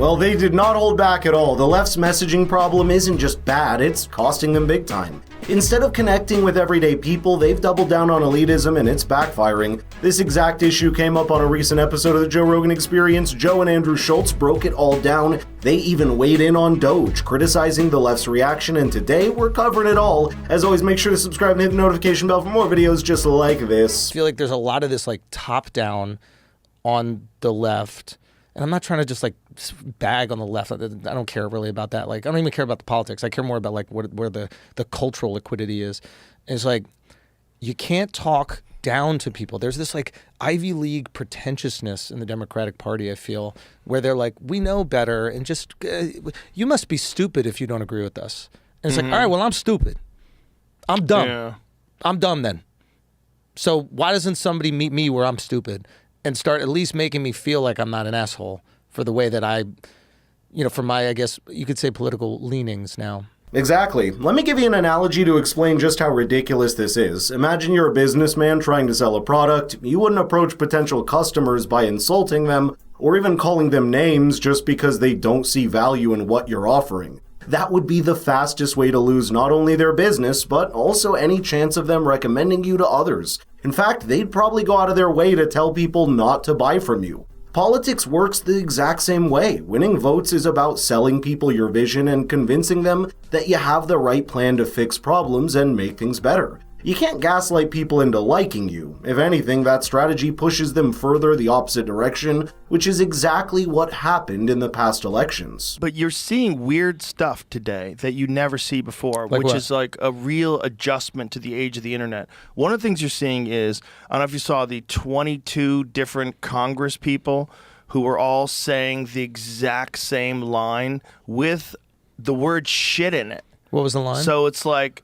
Well, they did not hold back at all. The left's messaging problem isn't just bad, it's costing them big time. Instead of connecting with everyday people, they've doubled down on elitism and it's backfiring. This exact issue came up on a recent episode of the Joe Rogan Experience. Joe and Andrew Schulz broke it all down. They even weighed in on Doge, criticizing the left's reaction, and today we're covering it all. As always, make sure to subscribe and hit the notification bell for more videos just like this. I feel like there's a lot of this like top down on the left. And I'm not trying to just like bag on the left. I don't care really about that. Like, I don't even care about the politics. I care more about like where the cultural liquidity is. And it's like, you can't talk down to people. There's this like Ivy League pretentiousness in the Democratic Party, I feel, where they're like, we know better and just, you must be stupid if you don't agree with us. And it's like, all right, well, I'm stupid. I'm dumb. Yeah. I'm dumb then. So why doesn't somebody meet me where I'm stupid and start at least making me feel like I'm not an asshole for the way that I, for my, I guess you could say, political leanings now. Exactly. Let me give you an analogy to explain just how ridiculous this is. Imagine you're a businessman trying to sell a product. You wouldn't approach potential customers by insulting them or even calling them names just because they don't see value in what you're offering. That would be the fastest way to lose not only their business, but also any chance of them recommending you to others. In fact, they'd probably go out of their way to tell people not to buy from you. Politics works the exact same way. Winning votes is about selling people your vision and convincing them that you have the right plan to fix problems and make things better. You can't gaslight people into liking you. If anything, that strategy pushes them further the opposite direction, which is exactly what happened in the past elections. But you're seeing weird stuff today that you never see before, like which what? is like a real adjustment to the age of the internet. One of the things you're seeing is, I don't know if you saw the 22 different Congress people who were all saying the exact same line with the word shit in it. What was the line? So it's like,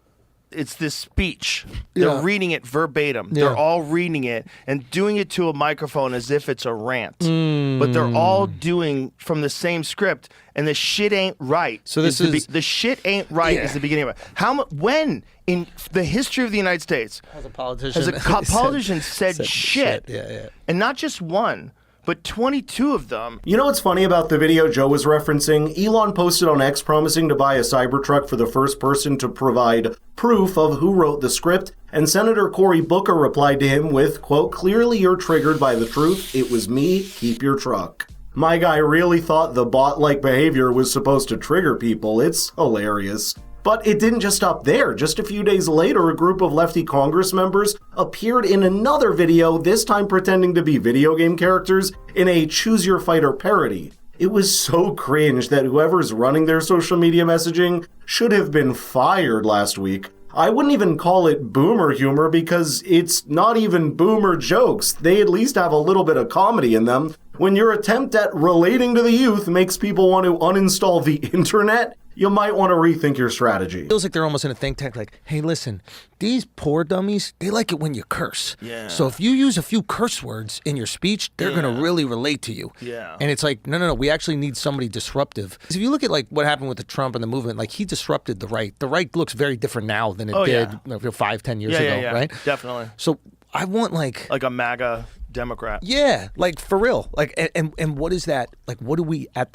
it's this speech. They're reading it verbatim. Yeah. They're all reading it and doing it to a microphone as if it's a rant. But they're all doing from the same script, and the shit ain't right. So this is the shit ain't right is the beginning of it. When in the history of the United States has a politician said shit? Yeah. And not just one, but 22 of them. You know what's funny about the video Joe was referencing? Elon posted on X promising to buy a Cybertruck for the first person to provide proof of who wrote the script, and Senator Cory Booker replied to him with, quote, "Clearly you're triggered by the truth. It was me. Keep your truck." My guy really thought the bot-like behavior was supposed to trigger people. It's hilarious. But it didn't just stop there. Just a few days later, a group of lefty Congress members appeared in another video, this time pretending to be video game characters in a Choose Your Fighter parody. It was so cringe that whoever's running their social media messaging should have been fired last week. I wouldn't even call it boomer humor because it's not even boomer jokes. They at least have a little bit of comedy in them. When your attempt at relating to the youth makes people want to uninstall the internet, you might want to rethink your strategy. It feels like they're almost in a think tank like, hey, listen, these poor dummies, they like it when you curse. Yeah. So if you use a few curse words in your speech, they're going to really relate to you. Yeah. And it's like, no, we actually need somebody disruptive. Because if you look at like what happened with the Trump and the movement, like he disrupted the right. The right looks very different now than it did 5-10 years ago, right? Definitely. So I want like a MAGA Democrat. Yeah, like for real. Like and what is that? Like what do we at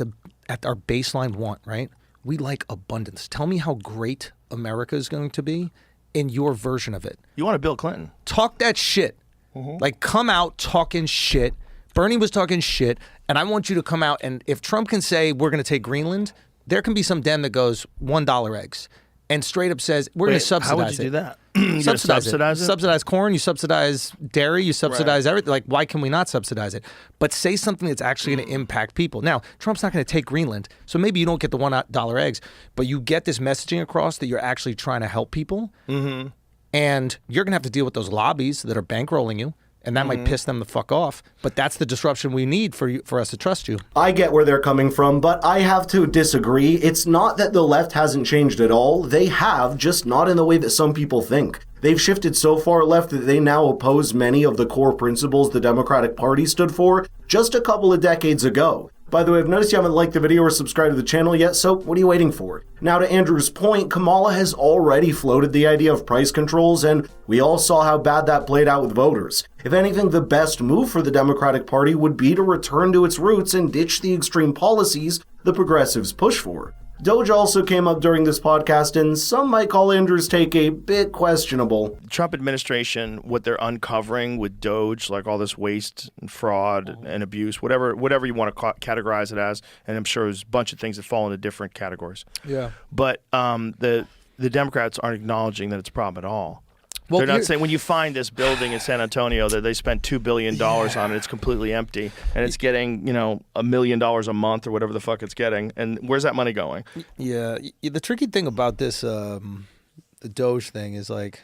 our baseline want, right? We like abundance. Tell me how great America is going to be in your version of it. You want a Bill Clinton. Talk that shit. Like come out talking shit. Bernie was talking shit, and I want you to come out, and if Trump can say we're going to take Greenland, there can be some Dem that goes $1 eggs and straight up says we're going to subsidize it. How would you do that? You subsidize it? Subsidize corn, you subsidize dairy, you subsidize everything. Like, why can we not subsidize it? But say something that's actually going to impact people. Now, Trump's not going to take Greenland, so maybe you don't get the $1 eggs, but you get this messaging across that you're actually trying to help people, and you're going to have to deal with those lobbies that are bankrolling you. And that might piss them the fuck off. But that's the disruption we need for us to trust you. I get where they're coming from, but I have to disagree. It's not that the left hasn't changed at all. They have, just not in the way that some people think. They've shifted so far left that they now oppose many of the core principles the Democratic Party stood for just a couple of decades ago. By the way, I've noticed you haven't liked the video or subscribed to the channel yet, so what are you waiting for? Now to Andrew's point, Kamala has already floated the idea of price controls, and we all saw how bad that played out with voters. If anything, the best move for the Democratic Party would be to return to its roots and ditch the extreme policies the progressives push for. Doge also came up during this podcast, and some might call Andrew's take a bit questionable. The Trump administration, what they're uncovering with Doge, like all this waste and fraud and abuse, whatever you want to categorize it as, and I'm sure there's a bunch of things that fall into different categories. Yeah. But the Democrats aren't acknowledging that it's a problem at all. Well, they're not saying when you find this building in San Antonio that they spent $2 billion on it, it's completely empty, and it's getting $1 million a month or whatever the fuck it's getting, and where's that money going? Yeah, the tricky thing about this, the Doge thing is like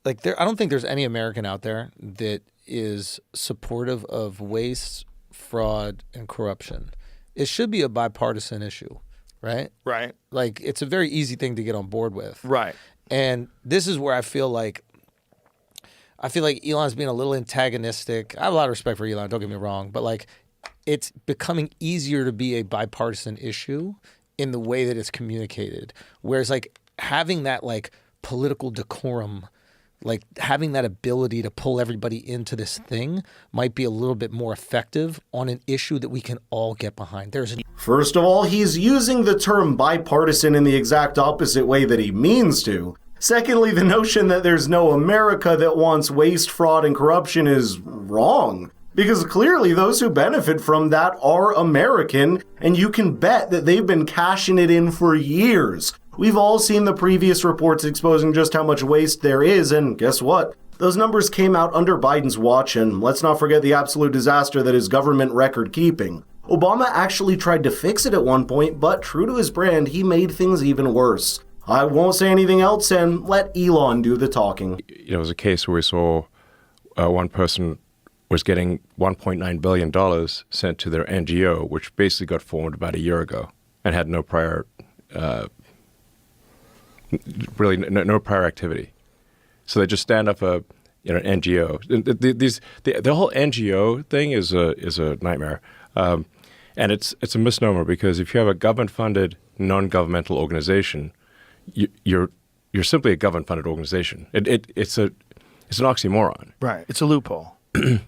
there. I don't think there's any American out there that is supportive of waste, fraud, and corruption. It should be a bipartisan issue, right? Right. Like it's a very easy thing to get on board with. Right. And this is where I feel like Elon's being a little antagonistic. I have a lot of respect for Elon, don't get me wrong, but like it's becoming easier to be a bipartisan issue in the way that it's communicated. Whereas like having that like political decorum, like having that ability to pull everybody into this thing might be a little bit more effective on an issue that we can all get behind. First of all, he's using the term bipartisan in the exact opposite way that he means to. Secondly, the notion that there's no America that wants waste, fraud, and corruption is wrong. Because clearly those who benefit from that are American, and you can bet that they've been cashing it in for years. We've all seen the previous reports exposing just how much waste there is, and guess what? Those numbers came out under Biden's watch, and let's not forget the absolute disaster that is government record keeping. Obama actually tried to fix it at one point, but true to his brand, he made things even worse. I won't say anything else and let Elon do the talking. It was a case where we saw one person was getting $1.9 billion sent to their NGO, which basically got formed about a year ago and had no prior, no prior activity. So they just stand up an NGO. The whole NGO thing is a nightmare, and it's a misnomer because if you have a government-funded non-governmental organization, you're simply a government-funded organization. It's an oxymoron. Right. It's a loophole.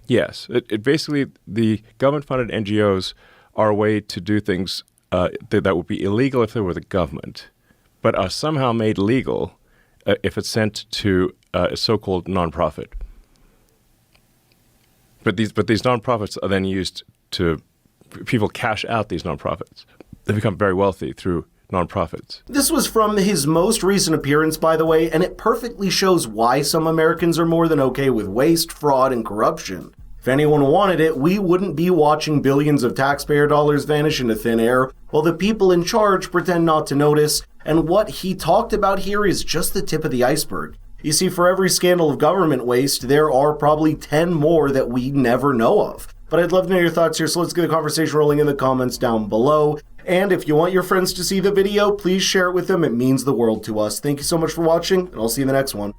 Yes. It basically, the government-funded NGOs are a way to do things that would be illegal if they were the government, but are somehow made legal if it's sent to a so-called nonprofit. But these nonprofits are then used to people cash out these nonprofits. They become very wealthy through nonprofits. This was from his most recent appearance, by the way, and it perfectly shows why some Americans are more than okay with waste, fraud, and corruption. If anyone wanted it, we wouldn't be watching billions of taxpayer dollars vanish into thin air while the people in charge pretend not to notice, and what he talked about here is just the tip of the iceberg. You see, for every scandal of government waste, there are probably 10 more that we never know of. But I'd love to know your thoughts here, so let's get the conversation rolling in the comments down below. And if you want your friends to see the video, please share it with them. It means the world to us. Thank you so much for watching, and I'll see you in the next one.